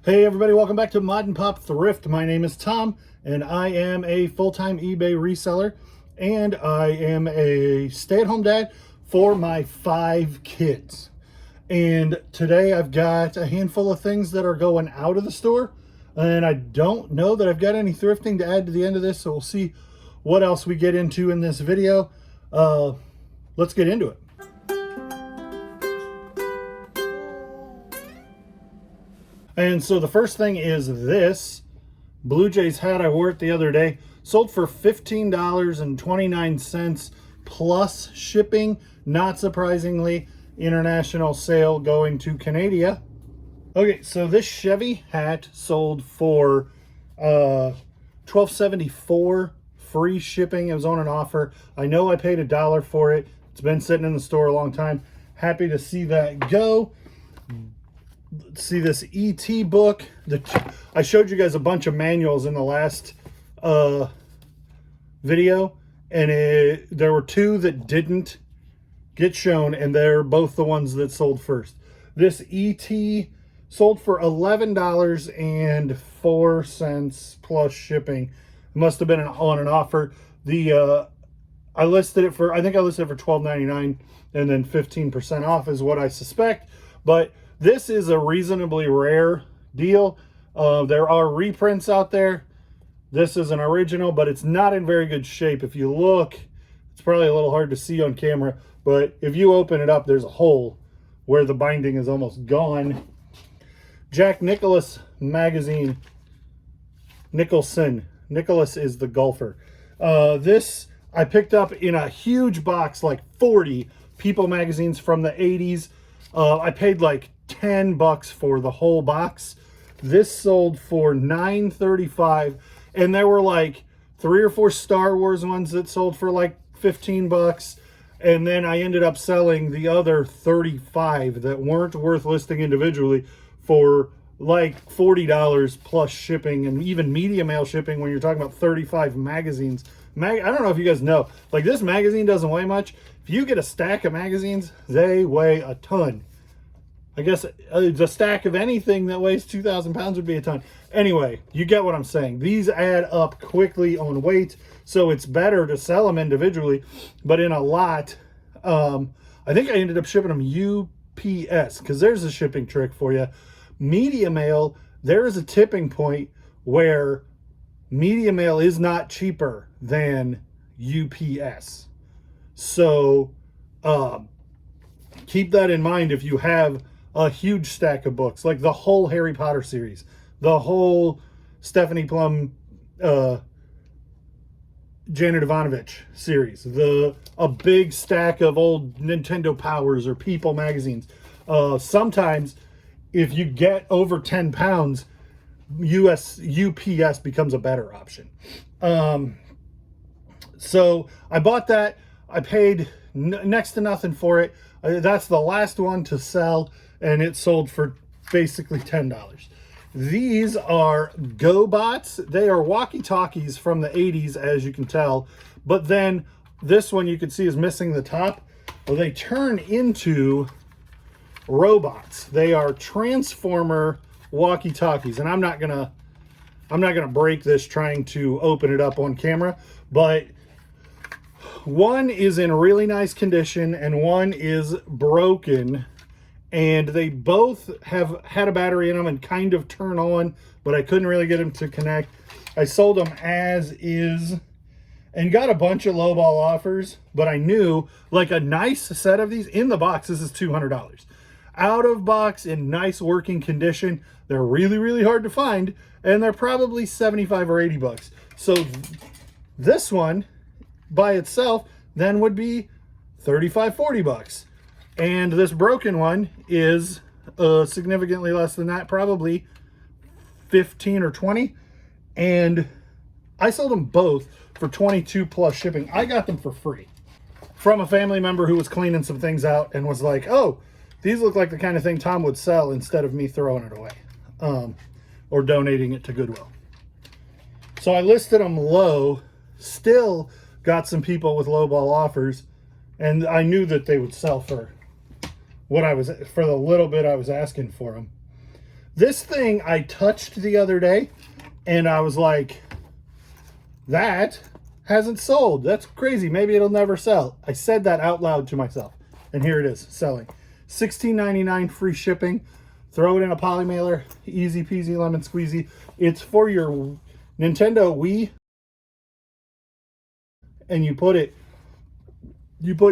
Hey everybody, welcome back to Mod and Pop Thrift. My name is Tom and I am a full-time eBay reseller and I am a stay-at-home dad for my 5 kids. And today I've got a handful of things that are going out of the store, and I don't know that I've got any thrifting to add to the end of this, so we'll see what else we get into in this video. Let's get into it. And so the first thing is this Blue Jays hat. I wore it the other day. Sold for $15.29 plus shipping. Not surprisingly, international sale going to Canada. Okay, so this Chevy hat sold for $12.74 free shipping. It was on an offer. I know I paid $1 for it. It's been sitting in the store a long time. Happy to see that go. See this ET book. I showed you guys a bunch of manuals in the last video, and there were 2 that didn't get shown, and they're both the ones that sold first. This ET sold for $11.04 plus shipping. It must have been on an offer. I listed it for, I think I listed it for $12.99, and then 15% off is what I suspect. But this is a reasonably rare deal. There are reprints out there. This is an original, but it's not in very good shape. If you look, it's probably a little hard to see on camera, but if you open it up, there's a hole where the binding is almost gone. Jack Nicklaus magazine. Nicholson. Nicholas is the golfer. This I picked up in a huge box, like 40 People magazines from the 80s. I paid like $10 for the whole box. This sold for $9.35, and there were like 3 or 4 Star Wars ones that sold for like $15, and then I ended up selling the other 35 that weren't worth listing individually for like $40 plus shipping, and even media mail shipping when you're talking about 35 magazines. I don't know if you guys know, like, this magazine doesn't weigh much. If you get a stack of magazines, they weigh a ton. I guess the stack of anything that weighs 2,000 pounds would be a ton. Anyway, you get what I'm saying. These add up quickly on weight, so it's better to sell them individually. But in a lot, I think I ended up shipping them UPS, because there's a shipping trick for you. Media mail, there is a tipping point where media mail is not cheaper than UPS. So keep that in mind if you have a huge stack of books, like the whole Harry Potter series, the whole Stephanie Plum, Janet Ivanovich series, a big stack of old Nintendo Powers or People magazines. Sometimes if you get over 10 pounds, UPS becomes a better option. So I bought that. I paid next to nothing for it. That's the last one to sell, and it sold for basically $10. These are GoBots. They are walkie-talkies from the 80s, as you can tell. But then this one you can see is missing the top. Well, they turn into robots. They are transformer walkie-talkies, and I'm not gonna break this trying to open it up on camera, but one is in really nice condition and one is broken, and they both have had a battery in them and kind of turn on, but I couldn't really get them to connect. I sold them as is and got a bunch of lowball offers, but I knew, like, a nice set of these in the box, this is $200. Out of box in nice working condition, they're really, really hard to find, and they're probably 75 or 80 bucks. So this one by itself then would be 35, 40 bucks. And this broken one is significantly less than that, probably 15 or 20. And I sold them both for 22 plus shipping. I got them for free from a family member who was cleaning some things out and was like, oh, these look like the kind of thing Tom would sell, instead of me throwing it away or donating it to Goodwill. So I listed them low, still got some people with lowball offers, and I knew that they would sell for what I was, for the little bit I was asking for them. This thing I touched the other day, and I was like, that hasn't sold. That's crazy. Maybe it'll never sell. I said that out loud to myself, and here it is, selling. $16.99 free shipping. Throw it in a poly mailer. Easy peasy lemon squeezy. It's for your Nintendo Wii, and you put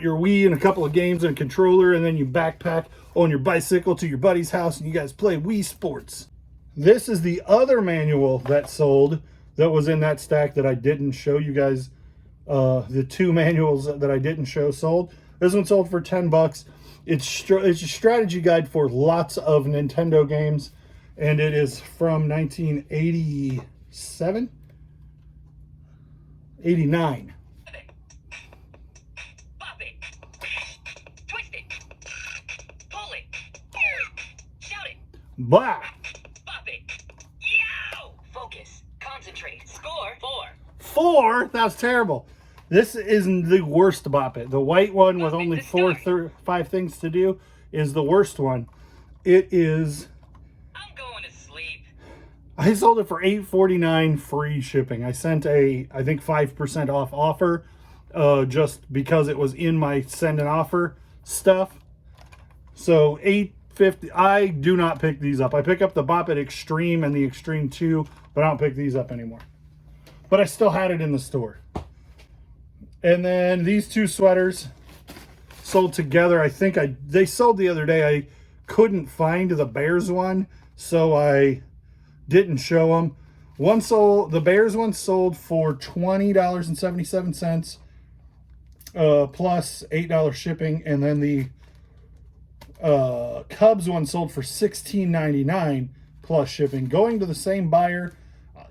your Wii in a couple of games and a controller, and then you backpack on your bicycle to your buddy's house, and you guys play Wii Sports. This is the other manual that sold, that was in that stack that I didn't show you guys. The two manuals that I didn't show sold. This one sold for 10 bucks. It's a strategy guide for lots of Nintendo games, and it is from 1987? 89. Pop it. Twist it. Pull it. Shout it. Bah! Pop it. Yow! Focus. Concentrate. Score. 4. 4? That's terrible. This isn't the worst Bop It. The white one with only 5 things to do is the worst one. It is... I'm going to sleep. I sold it for $8.49 free shipping. I sent I think 5% off offer just because it was in my send an offer stuff. So $8.50. I do not pick these up. I pick up the Bop It Extreme and the Extreme 2, but I don't pick these up anymore. But I still had it in the store. And then these two sweaters sold together. I think they sold the other day. I couldn't find the Bears one, so I didn't show them. The Bears one sold for $20.77 plus $8 shipping, and then the Cubs one sold for $16.99 plus shipping. Going to the same buyer.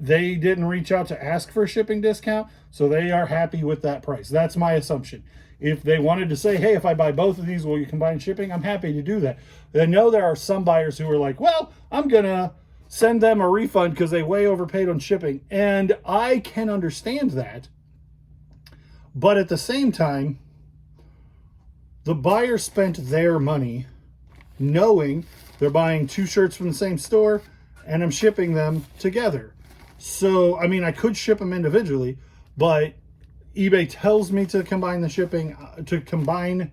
They didn't reach out to ask for a shipping discount, so they are happy with that price. That's my assumption. If they wanted to say, hey, if I buy both of these, will you combine shipping? I'm happy to do that. I know there are some buyers who are like, well, I'm going to send them a refund because they way overpaid on shipping. And I can understand that. But at the same time, the buyer spent their money knowing they're buying 2 shirts from the same store, and I'm shipping them together. So, I mean, I could ship them individually, but eBay tells me to combine the shipping, to combine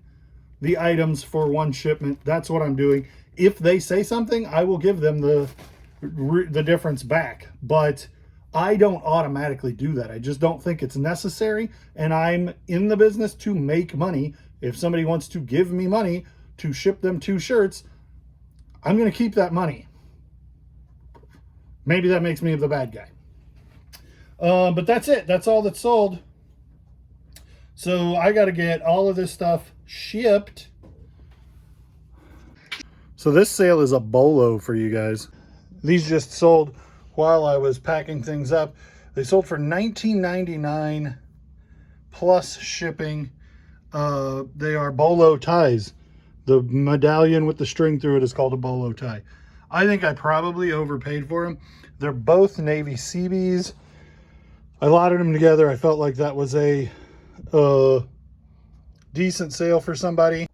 the items for one shipment. That's what I'm doing. If they say something, I will give them the difference back. But I don't automatically do that. I just don't think it's necessary, and I'm in the business to make money. If somebody wants to give me money to ship them 2 shirts, I'm going to keep that money. Maybe that makes me the bad guy. But that's it. That's all that's sold. So I got to get all of this stuff shipped. So this sale is a bolo for you guys. These just sold while I was packing things up. They sold for $19.99 plus shipping. They are bolo ties. The medallion with the string through it is called a bolo tie. I think I probably overpaid for them. They're both Navy CBs. I lotted them together. I felt like that was a decent sale for somebody.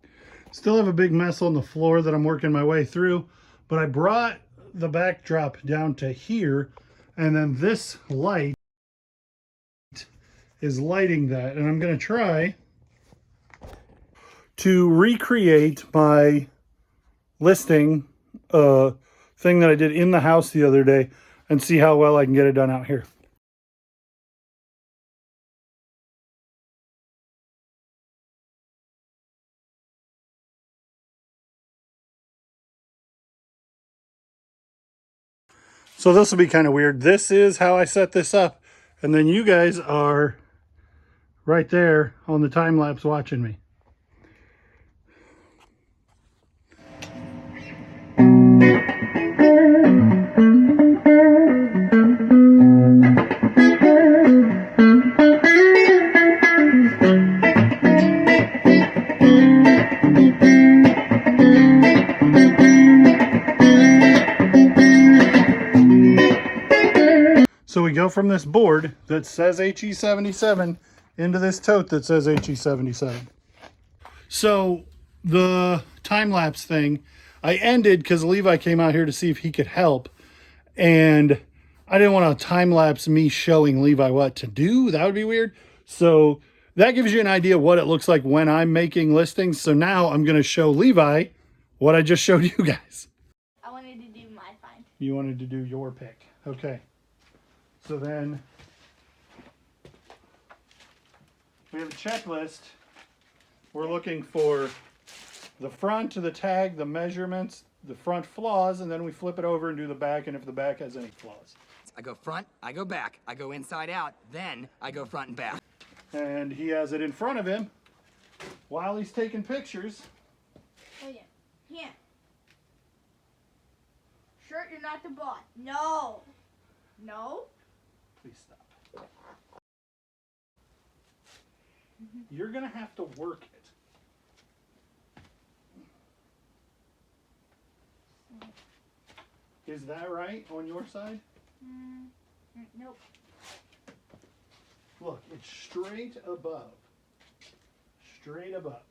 Still have a big mess on the floor that I'm working my way through, but I brought the backdrop down to here, and then this light is lighting that, and I'm going to try to recreate my listing thing that I did in the house the other day and see how well I can get it done out here. So this will be kind of weird. This is how I set this up. And then you guys are right there on the time lapse watching me. So we go from this board that says HE77 into this tote that says HE77. So the time-lapse thing, I ended because Levi came out here to see if he could help. And I didn't want to time lapse me showing Levi what to do. That would be weird. So that gives you an idea what it looks like when I'm making listings. So now I'm going to show Levi what I just showed you guys. I wanted to do my find. You wanted to do your pick. Okay. So then we have a checklist. We're looking for the front of the tag, the measurements, the front flaws, and then we flip it over and do the back, and if the back has any flaws. I go front, I go back, I go inside out, then I go front and back. And he has it in front of him while he's taking pictures. Oh yeah. Here. Shirt, you're not the boss. No. No. Please stop. You're gonna have to work it. Is that right on your side? Nope. Look, it's straight above. Straight above.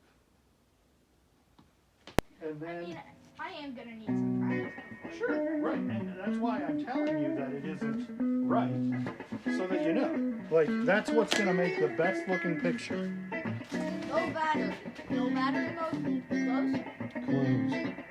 And I then, mean, I am gonna need some practice. sure, right, and that's why I'm telling you that it isn't right, so that you know. Like, that's what's gonna make the best looking picture. No battery. No battery goes close. Close.